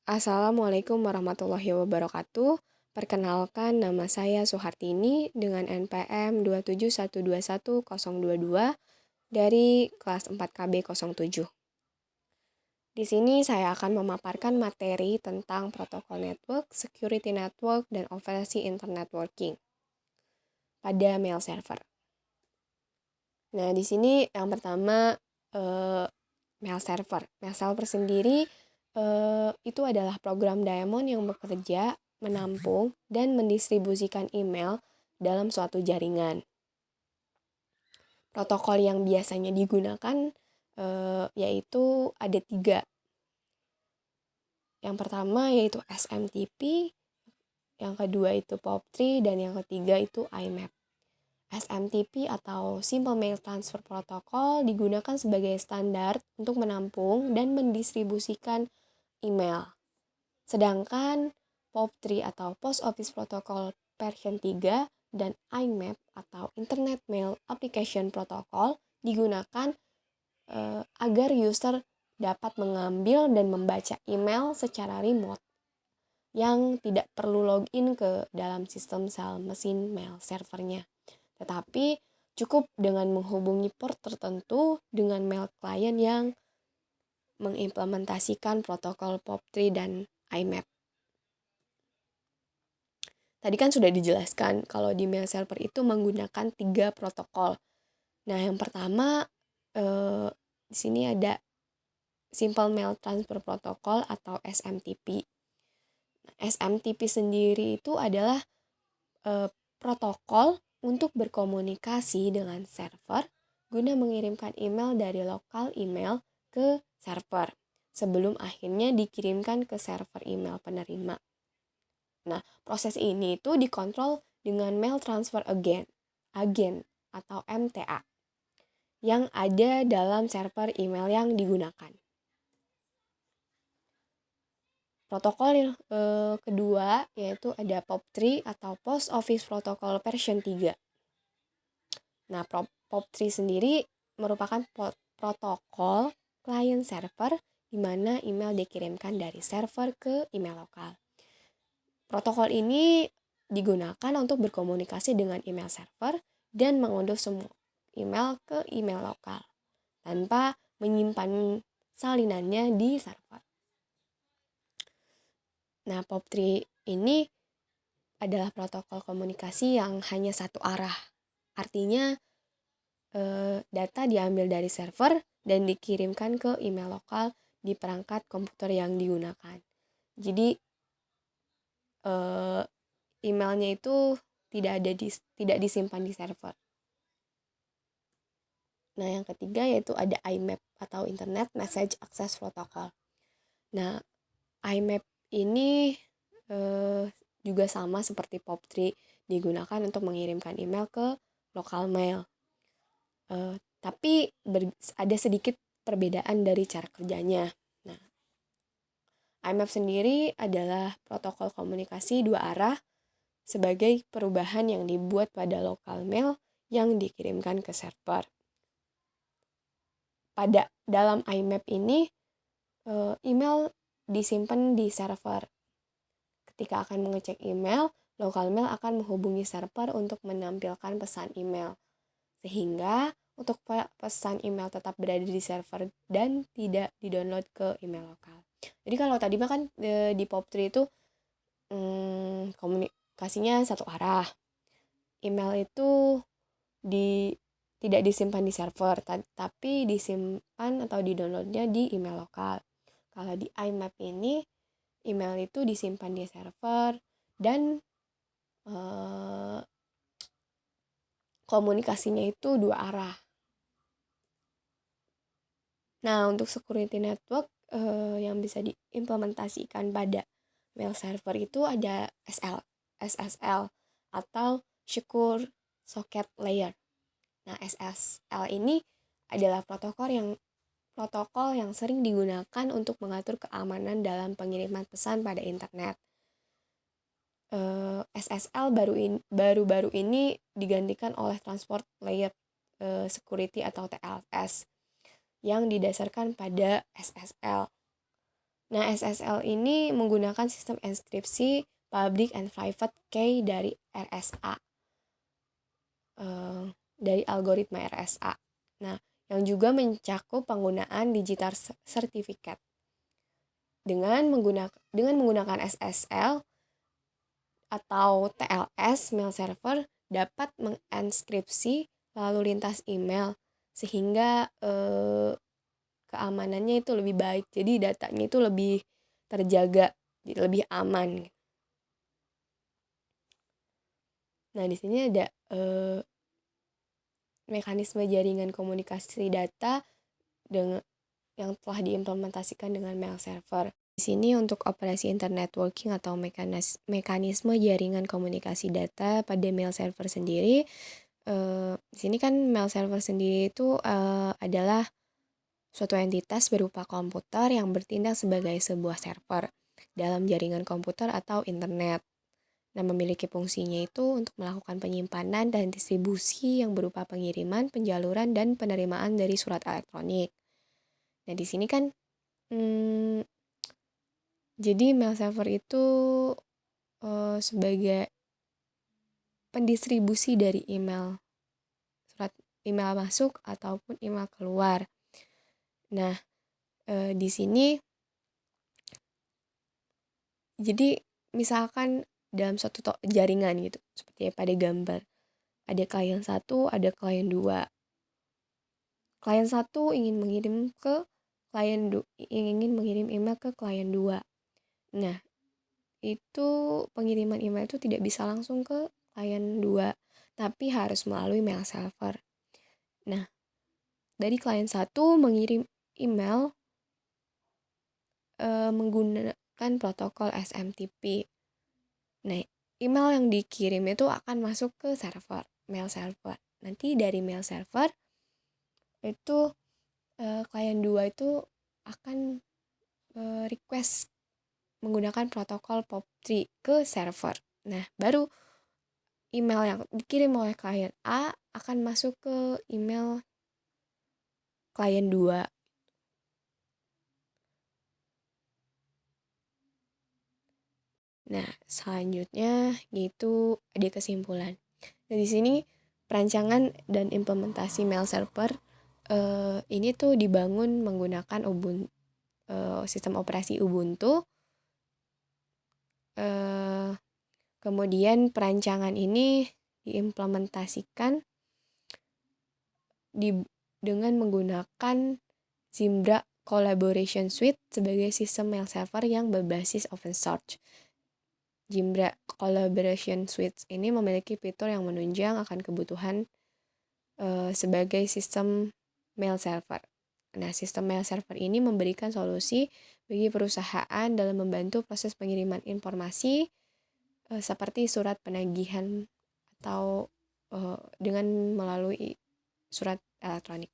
Assalamualaikum warahmatullahi wabarakatuh. Perkenalkan, nama saya Suhartini dengan NPM 271211022 dari kelas 4KB07. Di sini saya akan memaparkan materi tentang protokol network, security network, dan operasi internet working pada mail server. Nah, di sini yang pertama mail server. Mail server sendiri itu adalah program Diamond yang bekerja menampung dan mendistribusikan email dalam suatu jaringan. Protokol yang biasanya digunakan yaitu ada 3. Yang pertama yaitu SMTP, yang kedua itu POP3, dan yang ketiga itu IMAP. SMTP atau Simple Mail Transfer Protocol digunakan sebagai standar untuk menampung dan mendistribusikan email. Sedangkan POP3 atau Post Office Protocol version 3 dan IMAP atau Internet Mail Application Protocol digunakan agar user dapat mengambil dan membaca email secara remote yang tidak perlu login ke dalam sistem sel mesin mail servernya. Tetapi cukup dengan menghubungi port tertentu dengan mail client yang mengimplementasikan protokol POP3 dan IMAP. Tadi kan sudah dijelaskan kalau di mail server itu menggunakan 3 protokol. Nah, yang pertama di sini ada Simple Mail Transfer Protocol atau SMTP. SMTP sendiri itu adalah protokol untuk berkomunikasi dengan server guna mengirimkan email dari lokal email ke server sebelum akhirnya dikirimkan ke server email penerima. Nah, proses ini itu dikontrol dengan mail transfer agent atau MTA yang ada dalam server email yang digunakan. Protokol kedua yaitu ada POP3 atau Post Office Protocol version 3. Nah, POP3 sendiri merupakan protokol client server di mana email dikirimkan dari server ke email lokal. Protokol ini digunakan untuk berkomunikasi dengan email server dan mengunduh semua email ke email lokal tanpa menyimpan salinannya di server. Nah, POP3 ini adalah protokol komunikasi yang hanya satu arah. Artinya data diambil dari server dan dikirimkan ke email lokal di perangkat komputer yang digunakan. Jadi emailnya itu tidak disimpan di server. Nah, yang ketiga yaitu ada IMAP atau Internet Message Access Protocol. Nah, IMAP ini juga sama seperti POP3 digunakan untuk mengirimkan email ke local mail. Tapi ada sedikit perbedaan dari cara kerjanya. Nah, IMAP sendiri adalah protokol komunikasi 2 arah sebagai perubahan yang dibuat pada local mail yang dikirimkan ke server. Pada dalam IMAP ini, email disimpan di server. Ketika akan mengecek email, local mail akan menghubungi server untuk menampilkan pesan email. Sehingga untuk pesan email tetap berada di server dan tidak di-download ke email lokal. Jadi kalau tadi mah kan di POP3 itu komunikasinya satu arah. Email itu tidak disimpan di server, tapi disimpan atau di-downloadnya di email lokal. Kalau di IMAP ini, email itu disimpan di server dan komunikasinya itu 2 arah. Nah, untuk security network yang bisa diimplementasikan pada mail server itu ada SSL atau Secure Socket Layer. Nah, SSL ini adalah protokol yang sering digunakan untuk mengatur keamanan dalam pengiriman pesan pada internet. SSL baru-baru ini digantikan oleh Transport Layer Security atau TLS yang didasarkan pada SSL. Nah, SSL ini menggunakan sistem enkripsi public and private key dari RSA, dari algoritma RSA. Nah, yang juga mencakup penggunaan digital certificate. Dengan menggunakan SSL atau TLS, mail server dapat menginskripsi lalu lintas email sehingga keamanannya itu lebih baik. Jadi datanya itu lebih terjaga, lebih aman. Nah, di sini ada mekanisme jaringan komunikasi data dengan yang telah diimplementasikan dengan mail server. Di sini untuk operasi internet networking atau mekanisme jaringan komunikasi data pada mail server sendiri. Di sini kan mail server sendiri itu adalah suatu entitas berupa komputer yang bertindak sebagai sebuah server dalam jaringan komputer atau internet. Nah, memiliki fungsinya itu untuk melakukan penyimpanan dan distribusi yang berupa pengiriman, penjaluran, dan penerimaan dari surat elektronik. Nah, di sini kan jadi mail server itu sebagai pendistribusi dari email, surat email masuk ataupun email keluar. Nah, di sini jadi misalkan dalam suatu jaringan gitu, seperti pada gambar. Ada klien 1, ada klien 2. Klien 1 ingin mengirim email ke klien 2. Nah, itu pengiriman email itu tidak bisa langsung ke klien 2, tapi harus melalui mail server. Nah, dari klien 1 mengirim email menggunakan protokol SMTP. Nah, email yang dikirim itu akan masuk ke server, mail server. Nanti dari mail server itu klien 2 itu akan request menggunakan protokol POP3 ke server. Nah, baru email yang dikirim oleh klien A akan masuk ke email klien 2. Nah, selanjutnya yaitu ada kesimpulan. Nah, di sini perancangan dan implementasi mail server ini tuh dibangun menggunakan sistem operasi Ubuntu. Kemudian perancangan ini diimplementasikan dengan menggunakan Zimbra Collaboration Suite sebagai sistem mail server yang berbasis open source. Zimbra Collaboration Suite ini memiliki fitur yang menunjang akan kebutuhan sebagai sistem mail server. Nah, sistem mail server ini memberikan solusi bagi perusahaan dalam membantu proses pengiriman informasi seperti surat penagihan atau dengan melalui surat elektronik.